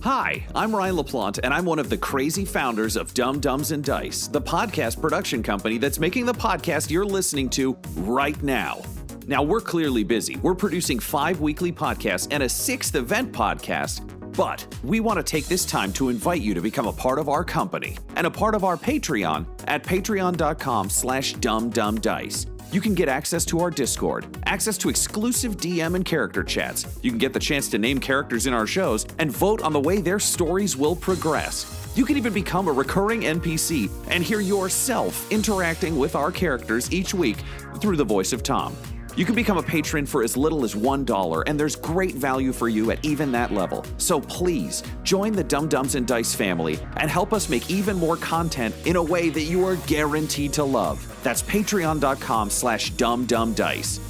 Hi, I'm Ryan LaPlante, and I'm one of the crazy founders of Dumb Dumbs and Dice, the podcast production company that's making the podcast you're listening to right now. Now, we're clearly busy. We're producing 5 weekly podcasts and a 6th event podcast, but we want to take this time to invite you to become a part of our company and a part of our Patreon at patreon.com/dumbdumbdice. You can get access to our Discord, access to exclusive DM and character chats. You can get the chance to name characters in our shows and vote on the way their stories will progress. You can even become a recurring NPC and hear yourself interacting with our characters each week through the voice of Tom. You can become a patron for as little as $1, and there's great value for you at even that level. So please, join the Dumb Dumbs and Dice family and help us make even more content in a way that you are guaranteed to love. That's patreon.com/dumbdumbdice.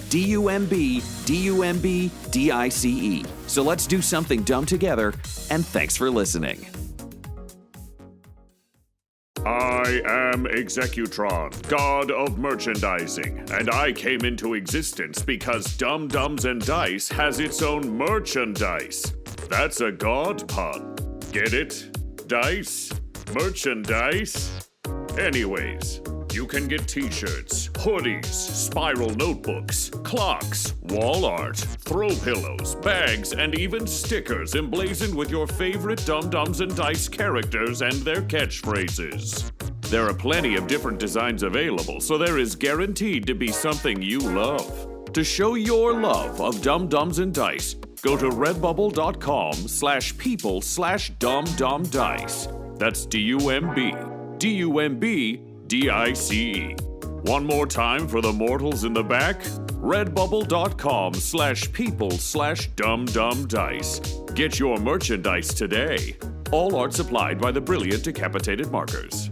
DUMBDICE. So let's do something dumb together, and thanks for listening. I am Executron, god of merchandising, and I came into existence because Dumb Dumbs and Dice has its own merchandise. That's a god pun. Get it? Dice? Merchandise? Anyways, you can get t-shirts, hoodies, spiral notebooks, clocks, wall art, throw pillows, bags, and even stickers emblazoned with your favorite Dumb Dumbs and Dice characters and their catchphrases. There are plenty of different designs available, so there is guaranteed to be something you love. To show your love of Dumb Dumbs and Dice, go to redbubble.com/people/dumbdumbdice. That's DUMBDICE. One more time for the mortals in the back, redbubble.com/people/dumbdumbdice. Get your merchandise today. All art supplied by the brilliant Decapitated Markers.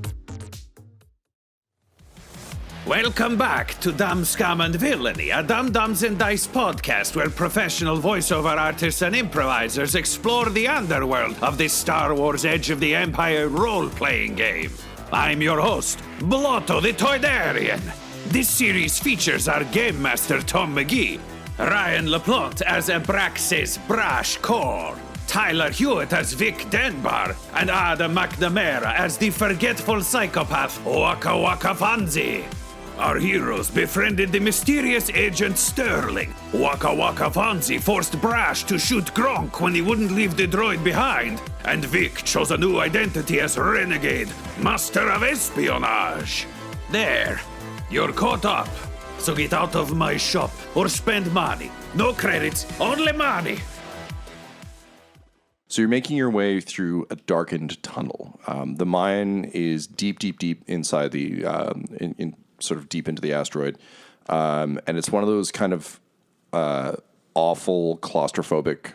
Welcome back to Dumb, Scum, and Villainy, a Dumb Dumbs and Dice podcast where professional voiceover artists and improvisers explore the underworld of this Star Wars Edge of the Empire role-playing game. I'm your host, Blotto the Toydarian. This series features our Game Master Tom McGee, Ryan LaPlante as Abraxes Brash Korr, Tyler Hewitt as Vic Denbar, and Adam McNamara as the forgetful psychopath Wakka Wakka Fonzie. Our heroes befriended the mysterious agent Stirling. Wakka Wakka Fonzie forced Brash to shoot Gronk when he wouldn't leave the droid behind. And Vic chose a new identity as Renegade, master of espionage. There, you're caught up. So get out of my shop or spend money. No credits, only money. So you're making your way through a darkened tunnel. The mine is deep inside the sort of deep into the asteroid. And it's one of those kind of awful claustrophobic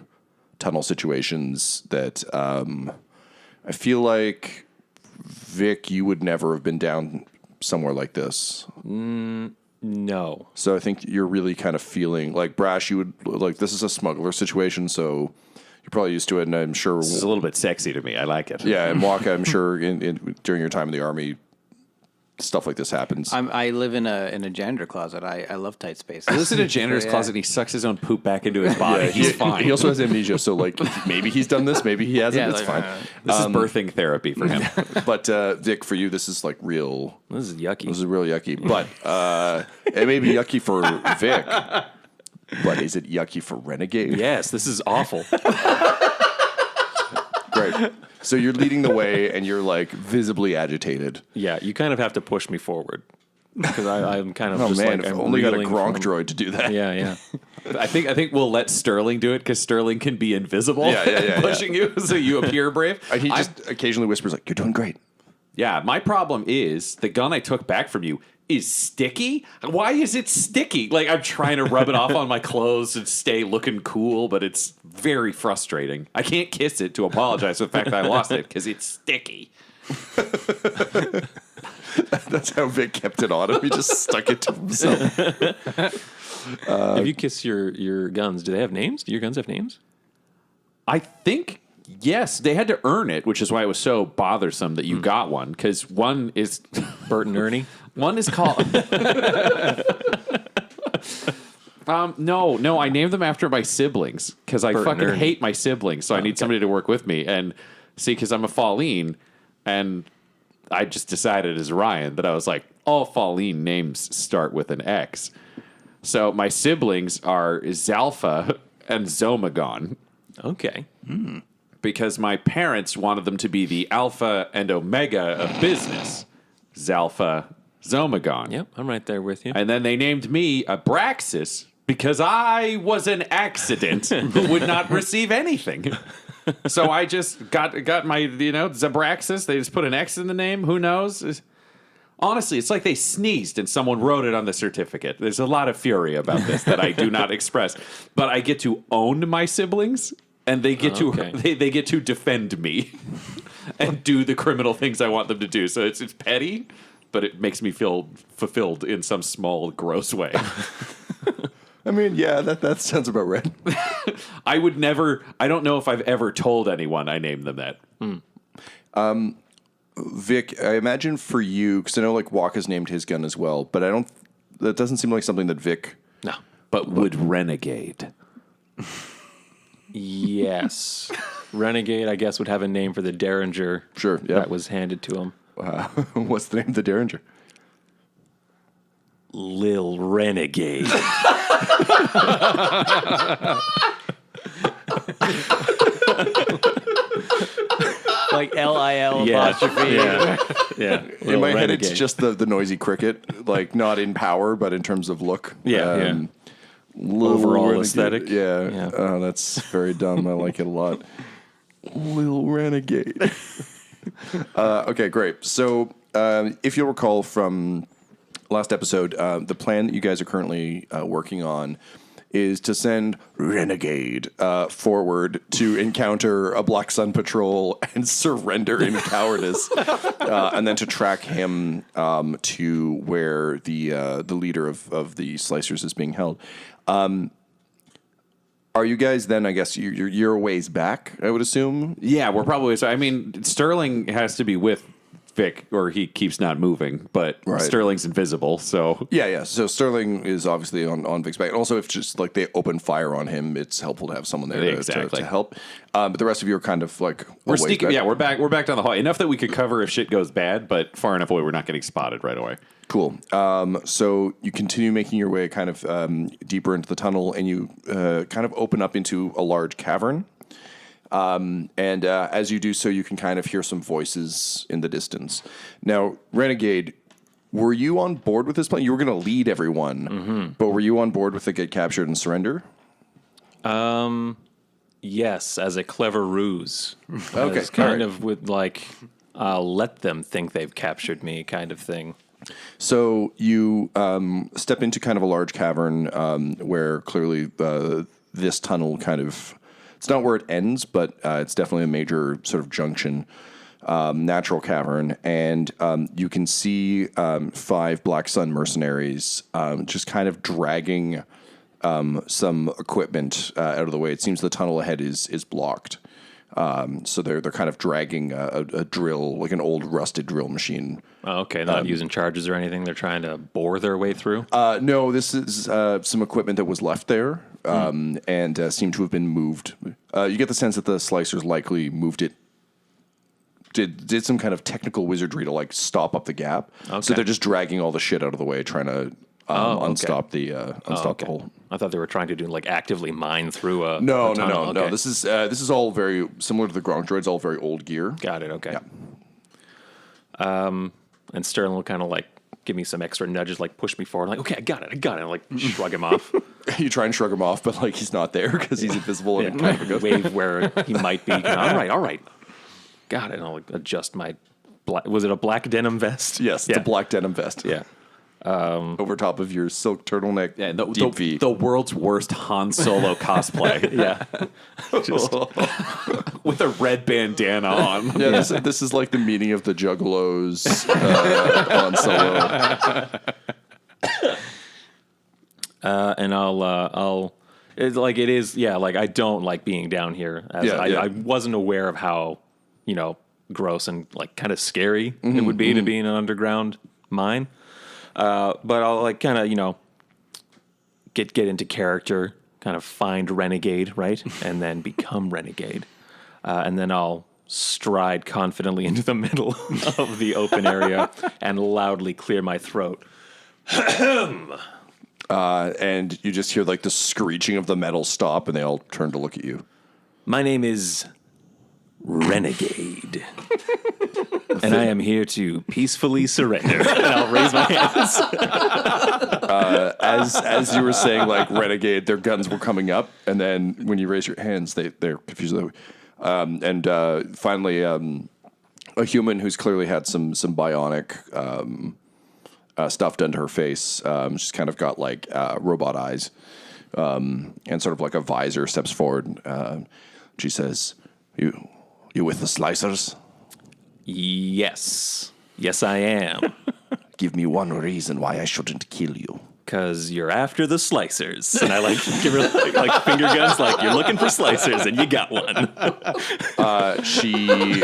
tunnel situations that I feel like, Vic, you would never have been down somewhere like this. No. So I think you're really kind of feeling like, Brash, you would, like, this is a smuggler situation, so you're probably used to it, and I'm sure... This is a little bit sexy to me. I like it. Yeah, and Wakka, I'm sure during your time in the army, stuff like this happens. I live in a janitor closet. I love tight spaces. He lives in a janitor's closet and he sucks his own poop back into his body. Yeah, he's fine. He also has amnesia, so like maybe he's done this, maybe he hasn't. It's fine. This is birthing therapy for him. But Vic, for you, this is like real. This is yucky. This is real yucky. But it may be yucky for Vic. But is it yucky for Renegade? Yes, this is awful. Great. So you're leading the way, and you're like visibly agitated. Yeah, you kind of have to push me forward because I'm kind of. Oh just man, like, if I'm only got a reeling Gronk droid to do that. Yeah. I think we'll let Stirling do it because Stirling can be invisible. Pushing you so you appear brave. And he just occasionally whispers like, "You're doing great." Yeah, my problem is the gun I took back from you is sticky. Why is it sticky? Like, I'm trying to rub it off on my clothes and stay looking cool, but it's very frustrating. I can't kiss it to apologize for the fact that I lost it because it's sticky. That's how Vic kept it on him. He just stuck it to himself. If you kiss your guns, do they have names? Do your guns have names? I think, yes, they had to earn it, which is why it was so bothersome that you got one, because one is... Bert and Ernie? One is called... No, I named them after my siblings because I fucking hate my siblings, so I need somebody to work with me. And see, because I'm a Falleen, and I just decided as Ryan that I was like, all Falleen names start with an X. So my siblings are Zalpha and Zomagon. Okay. Because my parents wanted them to be the alpha and omega of business. Zalpha, Zomagon. Yep, I'm right there with you. And then they named me Abraxes because I was an accident who would not receive anything. So I just got my, Zabraxes. They just put an X in the name. Who knows? Honestly, it's like they sneezed and someone wrote it on the certificate. There's a lot of fury about this that I do not express. But I get to own my siblings, and they get to they get to defend me and do the criminal things I want them to do. So it's petty, but it makes me feel fulfilled in some small, gross way. I mean, yeah, that sounds about right. I don't know if I've ever told anyone I named them that. Vic, I imagine for you, because I know like Wakka's named his gun as well, but that doesn't seem like something that Vic... No. But would Renegade? Yes. Renegade, I guess, would have a name for the Derringer that was handed to him. What's the name of the Derringer? Lil Renegade. Like Lil apostrophe. Yeah. In my head, it's just the noisy cricket, like not in power, but in terms of look. Overall aesthetic. Yeah. Oh, that's very dumb. I like it a lot. Lil Renegade. Okay, great. So if you'll recall from last episode, the plan that you guys are currently working on is to send Renegade forward to encounter a Black Sun patrol and surrender in cowardice, and then to track him to where the leader of the Slicers is being held. Are you guys then, I guess, you're a ways back, I would assume? Yeah, we're probably... So, I mean, Stirling has to be with Vic, or he keeps not moving, but Stirling's invisible, so... Yeah. So Stirling is obviously on Vic's back. And also, if just like they open fire on him, it's helpful to have someone there to help. But the rest of you are kind of like... We're sneaking... Back. Yeah, we're back down the hall. Enough that we could cover if shit goes bad, but far enough away we're not getting spotted right away. Cool. So you continue making your way kind of deeper into the tunnel, and you kind of open up into a large cavern. And as you do so, you can kind of hear some voices in the distance. Now, Renegade, were you on board with this plan? You were going to lead everyone, but were you on board with the get captured and surrender? Yes, as a clever ruse. Okay, as kind of with like, I'll let them think they've captured me kind of thing. So you step into kind of a large cavern where clearly this tunnel kind of... It's not where it ends, but it's definitely a major sort of junction, natural cavern. And you can see 5 Black Sun mercenaries just kind of dragging some equipment out of the way. It seems the tunnel ahead is blocked. So they're kind of dragging a drill, like an old rusted drill machine. Oh, okay. Not using charges or anything. They're trying to bore their way through? No, this is some equipment that was left there and seemed to have been moved. You get the sense that the Slicers likely moved it, did some kind of technical wizardry to like stop up the gap. Okay. So they're just dragging all the shit out of the way, trying to unstop the hole. I thought they were trying to do like actively mine through a No. Okay. This is all very similar to the Gronk droids, all very old gear. Got it. Okay. Yeah. And Stirling will kind of like give me some extra nudges, like push me forward, like, okay, I got it. And like shrug him off. You try and shrug him off, but like he's not there because he's invisible. And kind of wave where he might be. All right. Got it. And I'll like, adjust my was it a black denim vest? Yes, it's a black denim vest. Yeah. Over top of your silk turtleneck, deep V. The world's worst Han Solo cosplay. Yeah. Just with a red bandana on. Yeah, this is like the meeting of the Juggalos Han Solo. And I'll it's like it is, like I don't like being down here. I wasn't aware of how, gross and like kind of scary it would be to be in an underground mine. But I'll like kind of, get into character, kind of find Renegade, right? And then become Renegade. And then I'll stride confidently into the middle of the open area and loudly clear my throat. And you just hear like the screeching of the metal stop, and they all turn to look at you. My name is Renegade. And I am here to peacefully surrender. And I'll raise my hands. As you were saying, like Renegade, their guns were coming up, and then when you raise your hands, they're confused. And finally, a human who's clearly had some bionic stuff done to her face. She's kind of got like robot eyes, and sort of like a visor steps forward. She says, "You with the slicers?" Yes. Yes, I am. Give me one reason why I shouldn't kill you. Because you're after the slicers. And I like give her like finger guns, like you're looking for slicers and you got one. She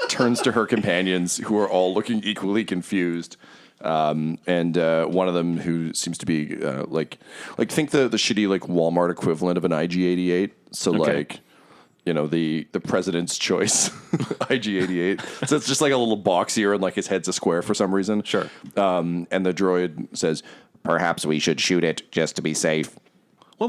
turns to her companions, who are all looking equally confused. And one of them, who seems to be like think the shitty like Walmart equivalent of an IG-88. So Okay. like, you know, the President's Choice IG-88. So it's just like a little boxier, and like his head's a square for some reason. Sure. And the droid says, "Perhaps we should shoot it just to be safe." No.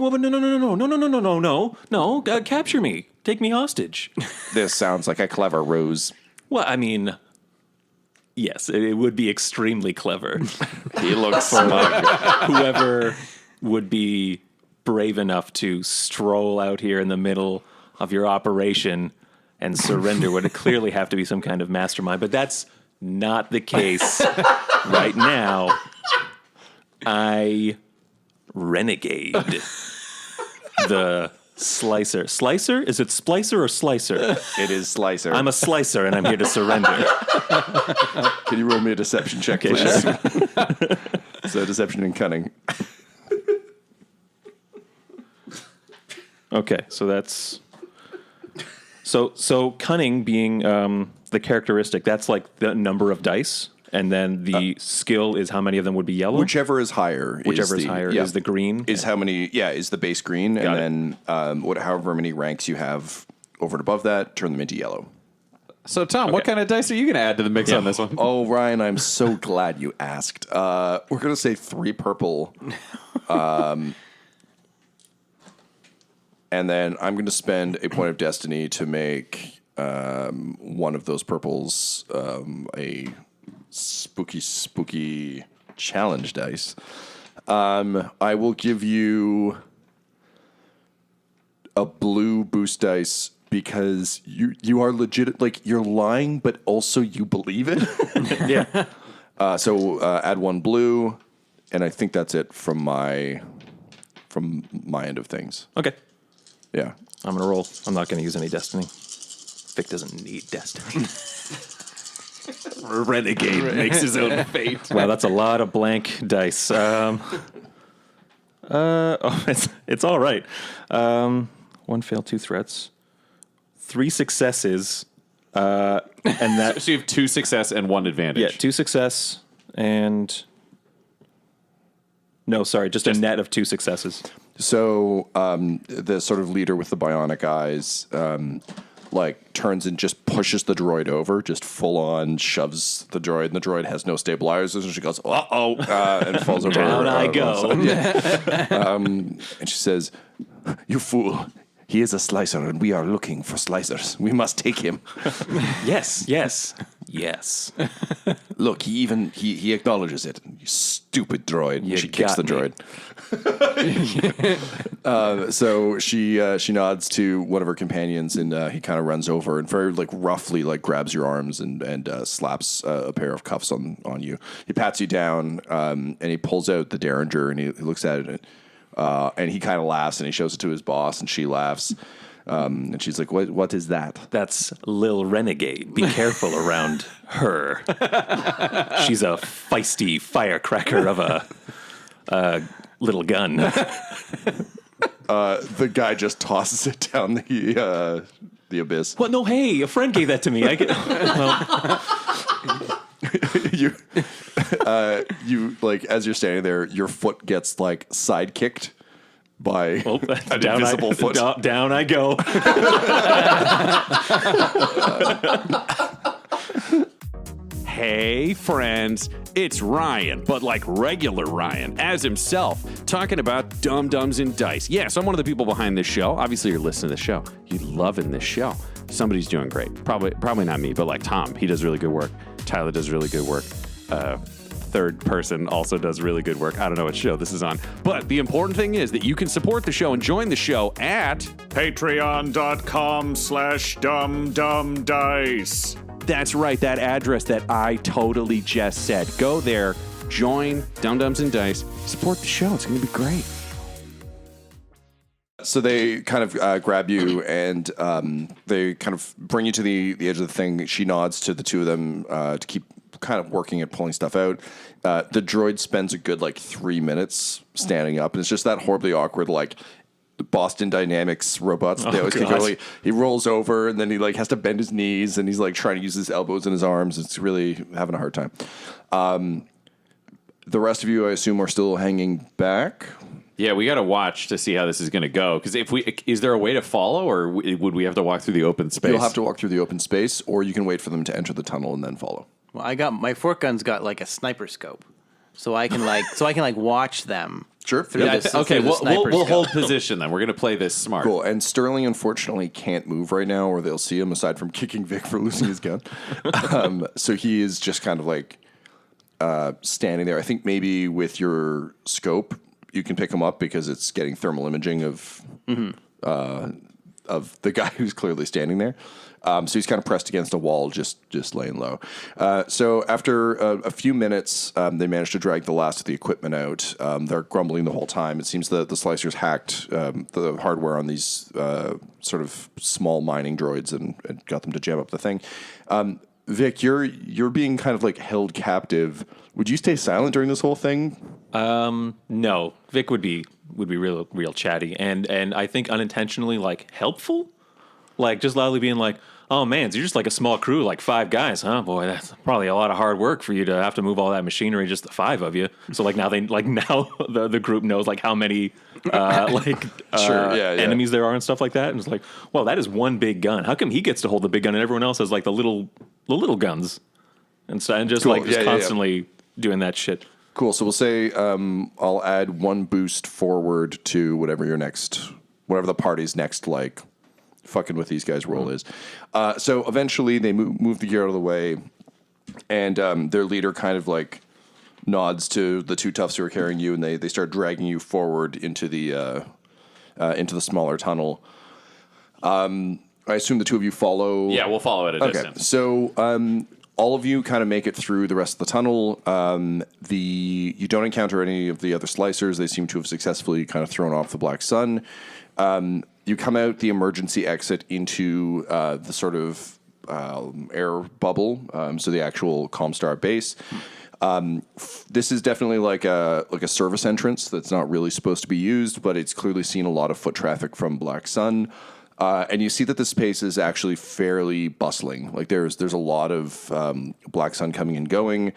Capture me. Take me hostage. This sounds like a clever ruse. Well, I mean, yes, it would be extremely clever. He looks smug. Whoever would be brave enough to stroll out here in the middle of your operation and surrender would clearly have to be some kind of mastermind, but that's not the case right now. I Renegade. The slicer. Slicer? Is it splicer or slicer? It is Slicer. I'm a slicer and I'm here to surrender. Can you roll me a deception check, Okay, please? sure. So deception and cunning. Okay, so that's so cunning being the characteristic. That's like the number of dice, and then the skill is how many of them would be yellow. Whichever is higher. Whichever is higher is the green. Is how many? Yeah, is the base green, Got and then however many ranks you have over and above that, turn them into yellow. So, Tom, what kind of dice are you going to add to the mix on this one? Oh, Ryan, I'm so glad you asked. We're gonna say 3 purple. And then I'm going to spend a point of destiny to make one of those purples a spooky challenge dice. I will give you a blue boost dice because you are legit, like you're lying, but also you believe it. Yeah. So add 1 blue, and I think that's it from my end of things. Okay. Yeah. I'm gonna roll. I'm not gonna use any destiny. Vic doesn't need destiny. Renegade makes his own fate. Wow, that's a lot of blank dice. It's all right. 1 fail, 2 threats, 3 successes, and that So you have 2 success and 1 advantage. yeah, 2 success and no, sorry, just a net of 2 successes. So the sort of leader with the bionic eyes, like turns and just pushes the droid over, just full on shoves the droid, and the droid has no stabilizers, and she goes, "Uh-oh," and falls over. Down I go. And she says, "You fool. He is a slicer, and we are looking for slicers. We must take him." Yes. Yes. Look, he acknowledges it. You stupid droid. You She kicks the got me. droid. So she nods to one of her companions, and he kind of runs over and very like roughly like grabs your arms and slaps a pair of cuffs on you. He pats you down, and he pulls out the Derringer, and he looks at it, and he kind of laughs, and he shows it to his boss, and she laughs. And she's like, "What is that?" That's Lil Renegade. Be careful around her. She's a feisty firecracker of a little gun. The guy just tosses it down the abyss. What? No, hey, a friend gave that to me. I get. Well, you you like as you're standing there, your foot gets like sidekicked by an invisible foot. Down I go. Hey, friends, it's Ryan, but like regular Ryan, as himself, talking about Dumb Dumbs and Dice. Yes, I'm one of the people behind this show. Obviously, you're listening to this show. You're loving this show. Somebody's doing great. Probably not me, but like Tom, he does really good work. Tyler does really good work. Third person also does really good work. I don't know what show this is on. But the important thing is that you can support the show and join the show at Patreon.com/dumbdumbdice. That's right, that address that I totally just said. Go there, join Dumb Dumbs and Dice, support the show. It's going to be great. So they kind of grab you and they kind of bring you to the edge of the thing. She nods to the two of them to keep kind of working at pulling stuff out. The droid spends a good 3 minutes standing up, and it's just that horribly awkward Boston Dynamics robots. They always go, he rolls over and then he has to bend his knees and he's trying to use his elbows and his arms. It's really having a hard time. The rest of you, I assume, are still hanging back. Yeah, we got to watch to see how this is going to go. Because is there a way to follow, or would we have to walk through the open space? You'll have to walk through the open space, or you can wait for them to enter the tunnel and then follow. Well, my fork gun's got a sniper scope, so I can watch them. Sure. Through Okay, through the sniper we'll scope. hold position then. We're going to play this smart. Cool. And Stirling, unfortunately, can't move right now, or they'll see him, aside from kicking Vic for losing his gun. So he is just kind of standing there. I think maybe with your scope, you can pick him up because it's getting thermal imaging of the guy who's clearly standing there. So he's kind of pressed against a wall, just laying low. So after a few minutes, they managed to drag the last of the equipment out. They're grumbling the whole time. It seems that the slicers hacked the hardware on these sort of small mining droids and got them to jam up the thing. Vic, you're being kind of held captive. Would you stay silent during this whole thing? No, Vic would be real chatty and I think unintentionally helpful, just loudly being oh man, so you're just a small crew, 5 guys, huh? Boy, that's probably a lot of hard work for you to have to move all that machinery, just the 5 of you. So now the group knows how many enemies there are and stuff like that. And it's well, that is one big gun. How come he gets to hold the big gun and everyone else has the little guns? And so just cool. Constantly doing that shit. Cool. So we'll say I'll add 1 boost forward to whatever the party's next fucking with these guys roll is. So eventually they move the gear out of the way, and their leader kind of nods to the 2 toughs who are carrying you, and they start dragging you forward into the smaller tunnel. I assume the 2 of you follow. Yeah, we'll follow at a distance. So all of you kind of make it through the rest of the tunnel. You don't encounter any of the other slicers. They seem to have successfully kind of thrown off the Black Sun. You come out the emergency exit into the sort of air bubble, so the actual Comstar base. This is definitely like a service entrance that's not really supposed to be used, but it's clearly seen a lot of foot traffic from Black Sun. And you see that the space is actually fairly bustling. There's a lot of Black Sun coming and going.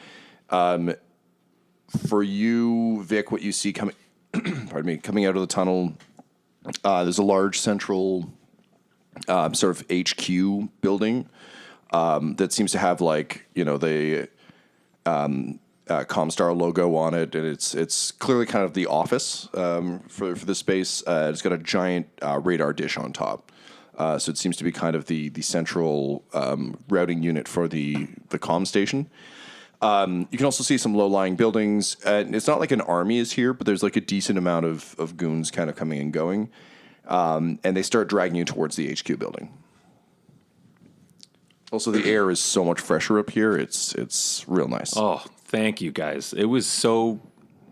For you, Vic, what you see coming out of the tunnel, there's a large central sort of HQ building that seems to have the Comstar logo on it, and it's clearly kind of the office for the space. It's got a giant radar dish on top. So it seems to be kind of the central routing unit for the comm station. You can also see some low-lying buildings. It's not like an army is here, but there's a decent amount of goons kind of coming and going. And they start dragging you towards the HQ building. Also, the air is so much fresher up here. It's real nice. Oh, thank you, guys. It was so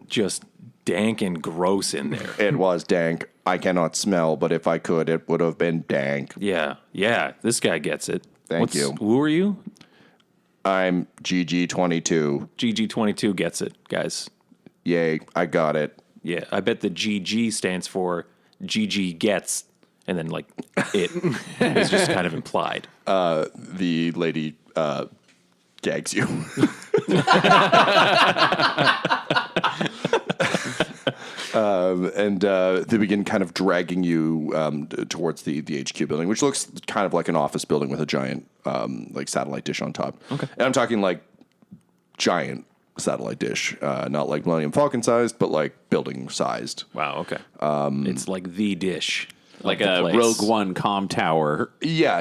just dank and gross in there. It was dank. I cannot smell, but if I could, it would have been dank. Yeah. This guy gets it. Thank you. Who are you? I'm GG22. GG22 gets it, guys. Yay, I got it. Yeah, I bet the GG stands for GG gets, and then it is just kind of implied. The lady gags you. And they begin kind of dragging you towards the HQ building, which looks kind of like an office building with a giant like satellite dish on top. Okay. And I'm talking like giant satellite dish, not like Millennium Falcon sized, but like building sized. Wow. Okay. It's like the dish. Like a Rogue One comm tower. Yeah.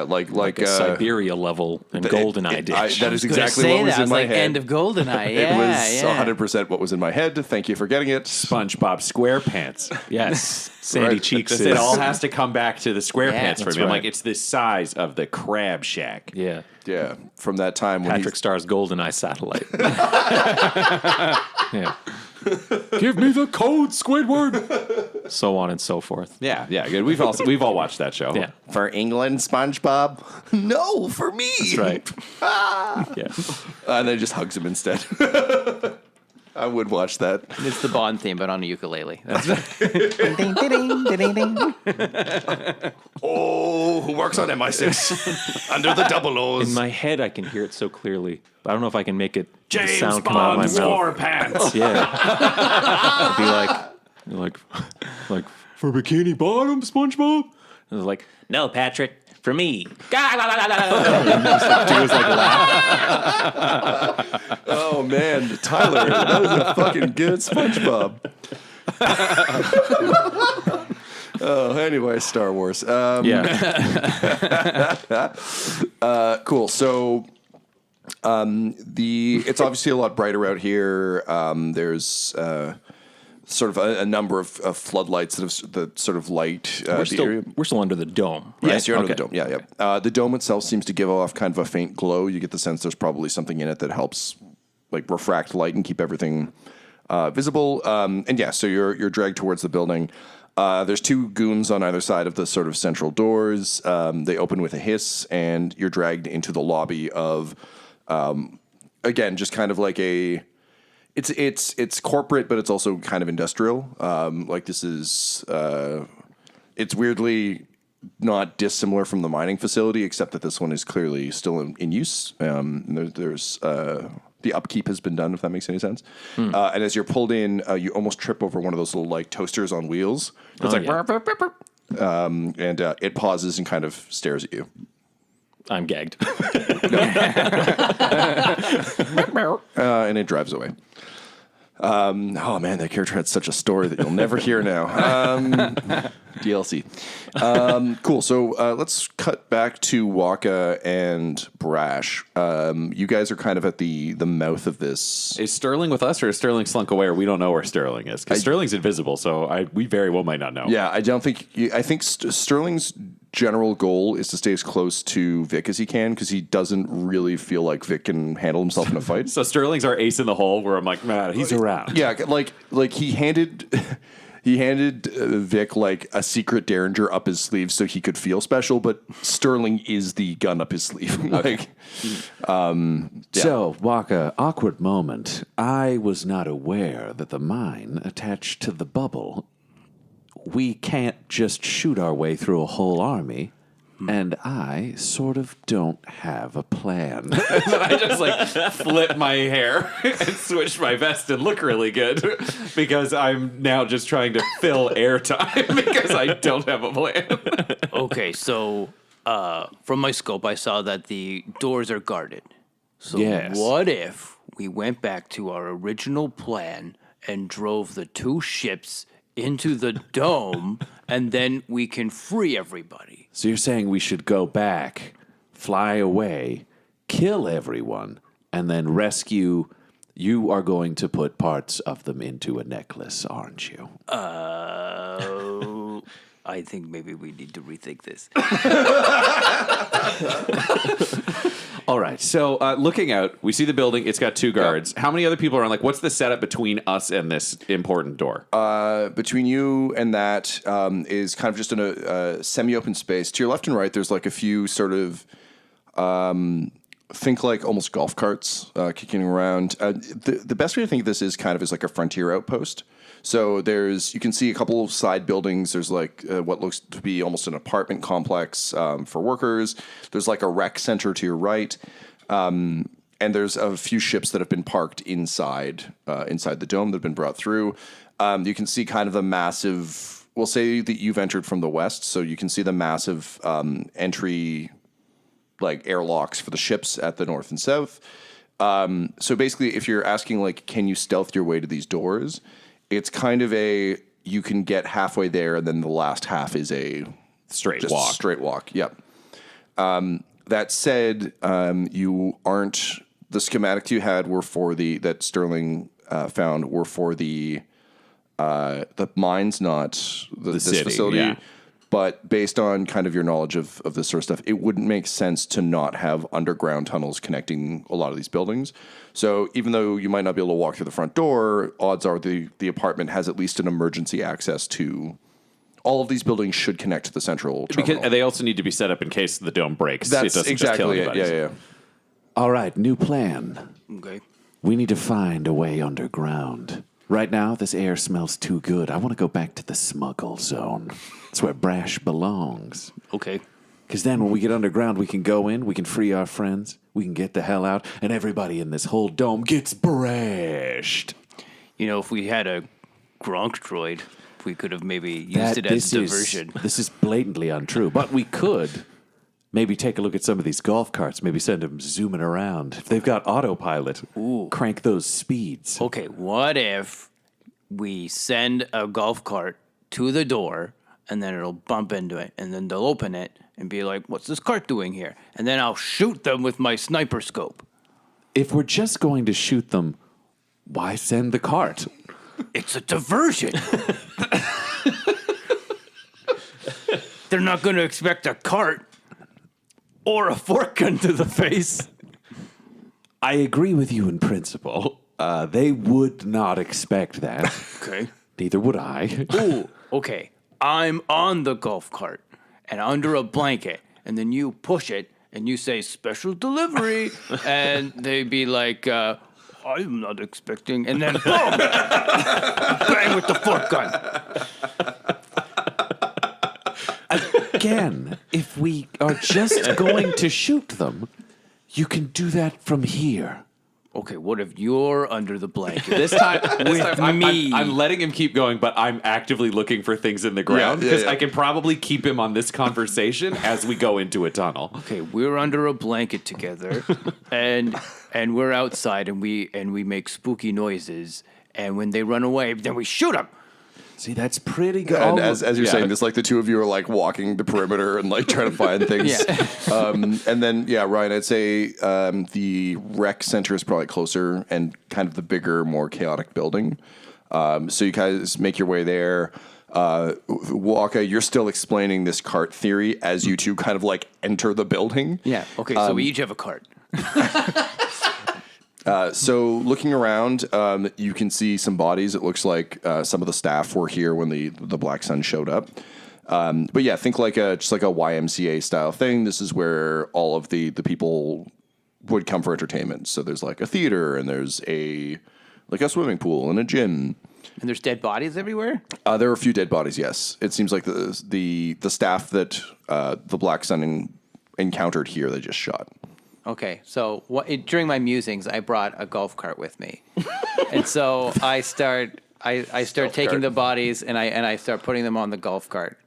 Like a Siberia level and GoldenEye dish. That is exactly what was in my head. End of GoldenEye. It was 100% what was in my head. Thank you for getting it. SpongeBob SquarePants. Yes. Sandy Cheeks. It all has to come back to the SquarePants for me. I'm right. like, it's the size of the Crab Shack. Yeah. Yeah, from that time when Patrick Starr's GoldenEye satellite. Yeah. Give me the code, Squidward. So on and so forth. Yeah, good. We've all watched that show. Yeah. For England, SpongeBob. No, for me. That's right. Yeah. And then just hugs him instead. I would watch that. It's the Bond theme, but on a ukulele. That's Oh, who works on MI6 under the double O's? In my head, I can hear it so clearly. But I don't know if I can make it the James sound come out Bond's of my War mouth. Pants. Yeah. It'd be like for Bikini Bottom, SpongeBob. And it's like, no, Patrick, for me. He was like laughing. Oh man, Tyler, that was a fucking good SpongeBob. Anyway, Star Wars. Cool. So, it's obviously a lot brighter out here. There's sort of a number of floodlights that sort of light the area. We're still under the dome, right? Yes, you're under the dome. Yeah. The dome itself seems to give off kind of a faint glow. You get the sense there's probably something in it that helps like refract light and keep everything visible. So you're dragged towards the building. There's two goons on either side of the sort of central doors. They open with a hiss, and you're dragged into the lobby of, again, just kind of like a. It's corporate, but it's also kind of industrial. Like this is, it's weirdly not dissimilar from the mining facility, except that this one is clearly still in use. There's the upkeep has been done, if that makes any sense. And as you're pulled in, you almost trip over one of those little like toasters on wheels. It's and it pauses and kind of stares at you. I'm gagged. And it drives away. Oh man, that character had such a story that you'll never hear now. DLC. Cool. So let's cut back to Wakka and Brash. You guys are kind of at the mouth of this. Is Stirling with us, or is Stirling slunk away, or we don't know where Stirling is? Because Stirling's invisible, so we very well might not know. Yeah, I don't think. I think Stirling's general goal is to stay as close to Vic as he can, because he doesn't really feel like Vic can handle himself in a fight. So Stirling's our ace in the hole, where I'm like, man, he's around. Yeah, like he handed Vic like a secret derringer up his sleeve so he could feel special, but Stirling is the gun up his sleeve. So, Wakka, awkward moment. I was not aware that the mine attached to the bubble. We can't just shoot our way through a whole army. And I sort of don't have a plan. And then I just like flip my hair and switch my vest and look really good, because I'm now just trying to fill airtime because I don't have a plan. Okay, so from my scope, I saw that the doors are guarded. So Yes. what if we went back to our original plan and drove the two ships into the dome, and then we can free everybody? So you're saying we should go back, fly away, kill everyone, and then rescue. You are going to put parts of them into a necklace, aren't you? I think maybe we need to rethink this. All right. So looking out, we see the building. It's got two guards. How many other people are on? Like, what's the setup between us and this important door? Between you and that is kind of just in a semi-open space. To your left and right, there's like a few sort of think like almost golf carts kicking around. The best way to think of this is kind of as like a frontier outpost. So you can see a couple of side buildings. There's like what looks to be almost an apartment complex for workers. There's like a rec center to your right. there's a few ships that have been parked inside the dome that have been brought through. You can see kind of the massive. We'll say that you've entered from the west, so you can see the massive entry, like airlocks for the ships at the north and south. So basically, if you're asking like, can you stealth your way to these doors? It's kind of you can get halfway there, and then the last half is a Straight walk. Straight walk. Yep. That said, you aren't. The schematics you had were that Stirling found were for the mines, not this city, facility. yeah. But based on kind of your knowledge of this sort of stuff, it wouldn't make sense to not have underground tunnels connecting a lot of these buildings. So even though you might not be able to walk through the front door, odds are the apartment has at least an emergency access to. All of these buildings should connect to the central terminal. Because they also need to be set up in case the dome breaks. That's it doesn't exactly just kill it. anybody. Yeah. All right, new plan. Okay. We need to find a way underground. Right now, this air smells too good. I want to go back to the smuggle zone. It's where Brash belongs. Okay. Because then when we get underground, we can go in, we can free our friends, we can get the hell out, and everybody in this whole dome gets brashed. You know, if we had a Gronk droid, we could have maybe used it as diversion. This is blatantly untrue, but we could maybe take a look at some of these golf carts, maybe send them zooming around. If they've got autopilot, crank those speeds. Okay, what if we send a golf cart to the door, and then it'll bump into it, and then they'll open it and be like, what's this cart doing here? And then I'll shoot them with my sniper scope. If we're just going to shoot them, why send the cart? It's a diversion. They're not going to expect a cart or a fork gun to the face. I agree with you in principle. They would not expect that. Okay. Neither would I. Ooh, okay. I'm on the golf cart and under a blanket, and then you push it and you say special delivery, and they'd be like, I'm not expecting, and then boom, bang with the fork gun. Again, if we are just going to shoot them, you can do that from here. Okay, what if you're under the blanket? This time me. I'm letting him keep going, but I'm actively looking for things in the ground because I can probably keep him on this conversation as we go into a tunnel. Okay, we're under a blanket together, and we're outside, and we make spooky noises, and when they run away, then we shoot them. See, that's pretty good. And as you're saying this, like the two of you are like walking the perimeter and like trying to find things. And then, Ryan, I'd say the rec center is probably closer and kind of the bigger, more chaotic building. So you guys make your way there. Wakka, you're still explaining this cart theory as you two kind of like enter the building. Yeah. Okay, so we each have a cart. So looking around, you can see some bodies. It looks like some of the staff were here when the Black Sun showed up. But yeah, think like just like a YMCA style thing. This is where all of the people would come for entertainment. So there's like a theater and there's a swimming pool and a gym. And there's dead bodies everywhere? There are a few dead bodies. Yes, it seems like the staff that the Black Sun encountered here they just shot. Okay, so during my musings, I brought a golf cart with me, and so I start taking the bodies and I start putting them on the golf cart.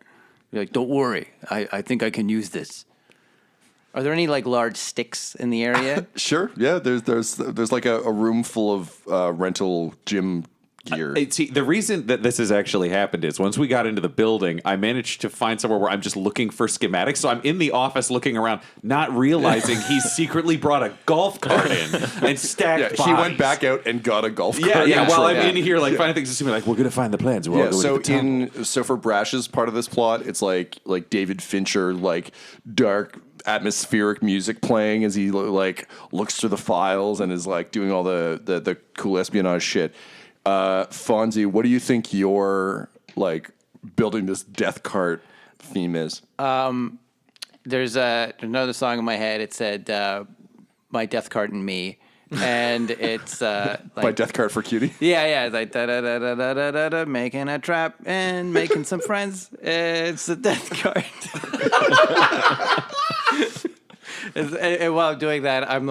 You're like, don't worry, I think I can use this. Are there any like large sticks in the area? Sure, yeah. There's like a room full of rental gym gear. See, the reason that this has actually happened is once we got into the building, I managed to find somewhere where I'm just looking for schematics. So I'm in the office looking around, not realizing he's secretly brought a golf cart in and stacked bodies. He went back out and got a golf cart. Yeah. While I'm in here, like finding things, assuming like we're gonna find the plans. We're all going to the tunnel. So for Brash's part of this plot, it's like David Fincher, like dark atmospheric music playing as he like looks through the files and is like doing all the cool espionage shit. Fonzie, what do you think your like building this death cart theme is? There's another song in my head. It said "My Death Cart and Me," and it's like, by Death Cart for Cutie. Yeah, it's like da da da da da da da, making a trap and making some friends. It's the death cart. and while I'm doing that, I'm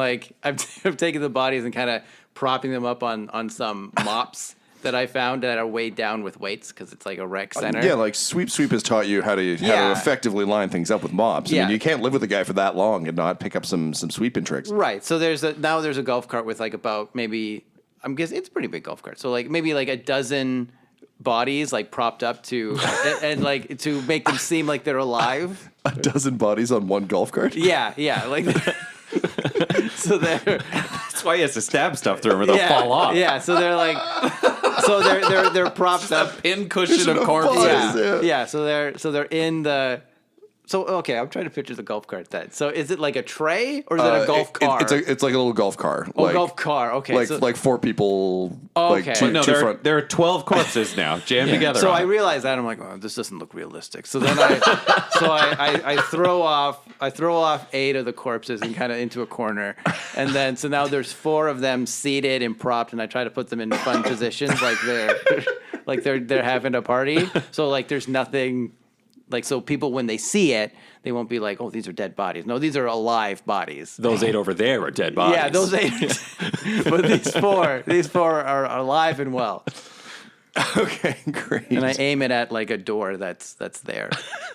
taking the bodies and kind of propping them up on some mops that I found that are weighed down with weights because it's like a rec center. Yeah, like Sweep has taught you how to effectively line things up with mobs. I mean, you can't live with a guy for that long and not pick up some sweeping tricks. Right. So there's a golf cart with like about maybe, I'm guessing it's a pretty big golf cart. So like maybe like a dozen bodies like propped up to and like to make them seem like they're alive. A dozen bodies on one golf cart? Yeah, like so That's why he has to stab stuff through them or they'll fall off. Yeah, so they're like they're propped up. Pin cushion of corpses. Yeah. So they're in the. So okay, I'm trying to picture the golf cart then. So is it like a tray or is it a golf car? It's like a little golf car. Oh, golf car. Okay, like 4 people. Okay. Like No, there are 12 corpses now jammed together. So I realized that I'm like, oh, this doesn't look realistic. So then I throw off 8 of the corpses and kind of into a corner, and then so now there's 4 of them seated and propped, and I try to put them in fun positions like they're having a party. So like there's nothing. Like, so people, when they see it, they won't be like, oh, these are dead bodies. No, these are alive bodies. Those 8 over there are dead bodies. Yeah, those 8. But these four are alive and well. Okay, great. And I aim it at like a door that's there.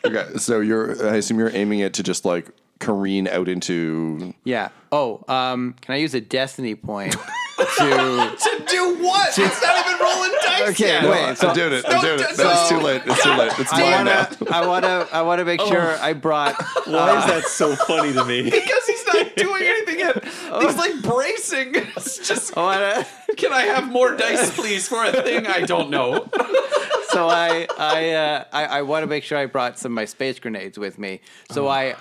Okay, so I assume you're aiming it to just like careen out into. Yeah. Oh, can I use a destiny point to do what? It's not even rolling dice. Okay, yet. wait. So, I'm doing it. No, it's too late. It's too late. It's mine now. I want to make sure I brought. Why is that so funny to me? Because he's not doing anything yet. He's like bracing. It's just. Can I have more dice, please, for a thing I don't know? So I want to make sure I brought some of my space grenades with me. So I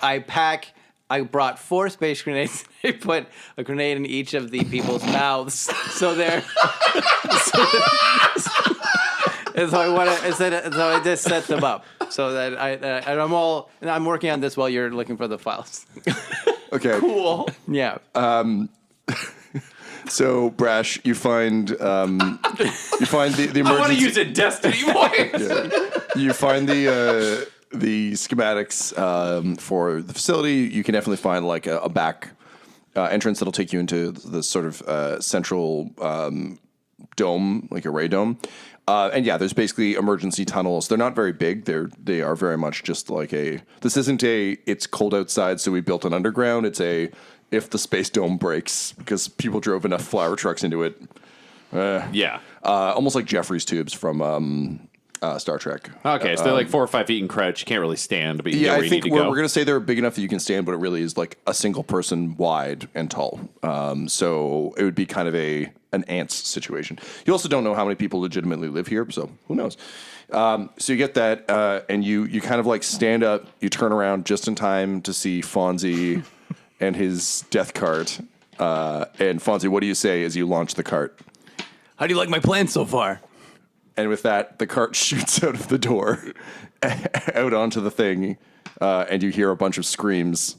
brought 4 space grenades. I put a grenade in each of the people's mouths, so they're. So I just set them up so that I'm working on this while you're looking for the files. Okay. Cool. Yeah. So Brash, you find the emergency. I want to use a destiny point. You find the schematics for the facility. You can definitely find like a back entrance that'll take you into the sort of central dome, like array dome. And yeah, there's basically emergency tunnels. They're not very big. They are very much just like this isn't it's cold outside, so we built an underground. It's if the space dome breaks because people drove enough flower trucks into it. Almost like Jeffrey's tubes from Star Trek. Okay, so they're like 4 or 5 feet in crouch. You can't really stand, but you get where you need to go. We're going to say they're big enough that you can stand, but it really is like a single person wide and tall. So it would be kind of an ants situation. You also don't know how many people legitimately live here, so who knows? So you get that, and you kind of like stand up, you turn around just in time to see Fonzie and his death cart. And Fonzie, what do you say as you launch the cart? How do you like my plan so far? And with that, the cart shoots out of the door, out onto the thing, and you hear a bunch of screams,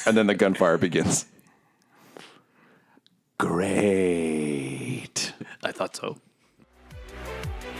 and then the gunfire begins. Great. I thought so.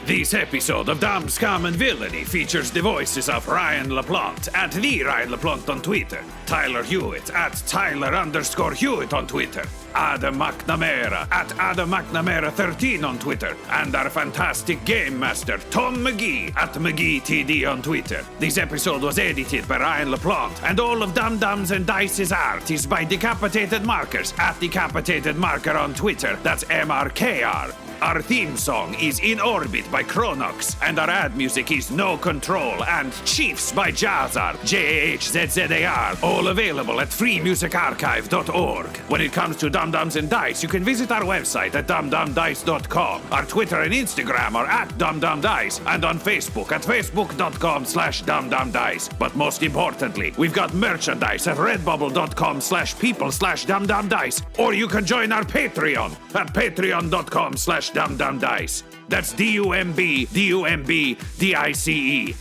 This episode of Dumb, Scum, and Villainy features the voices of Ryan LaPlante at the Ryan LaPlante on Twitter, Tyler Hewitt at Tyler_Hewitt on Twitter, Adam McNamara at Adam McNamara13 on Twitter, and our fantastic Game Master Tom McGee at McGeeTD on Twitter. This episode was edited by Ryan LaPlante, and all of Dum Dums and Dice's art is by Decapitated Markers at Decapitated Marker on Twitter. That's MRKR. Our theme song is In Orbit by Kronox, and our ad music is No Control and Chiefs by Jazzar, JAHZZAR, all available at freemusicarchive.org. When it comes to Dum Dums and Dice, you can visit our website at dumdumdice.com. Our Twitter and Instagram are at dumdumdice, and on Facebook at facebook.com/dumdumdice. But most importantly, we've got merchandise at redbubble.com/people/dumdumdice, or you can join our Patreon at patreon.com/dumdumdice. That's DUMBDICE.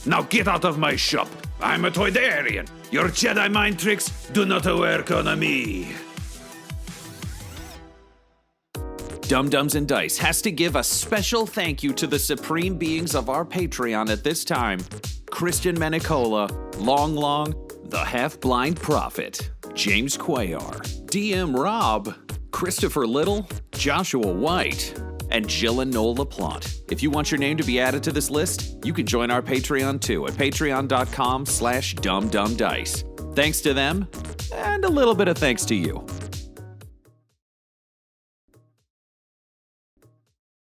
Now get out of my shop. I'm a Toydarian. Your Jedi mind tricks do not work on me. Dum Dums and Dice has to give a special thank you to the supreme beings of our Patreon at this time. Christian Menicola, Long, the Half-Blind Prophet, James Cuellar, DM Rob, Christopher Little, Joshua White, and Jill and Noel LaPlante. If you want your name to be added to this list, you can join our Patreon too at patreon.com/dumbdumbdice. Thanks to them, and a little bit of thanks to you.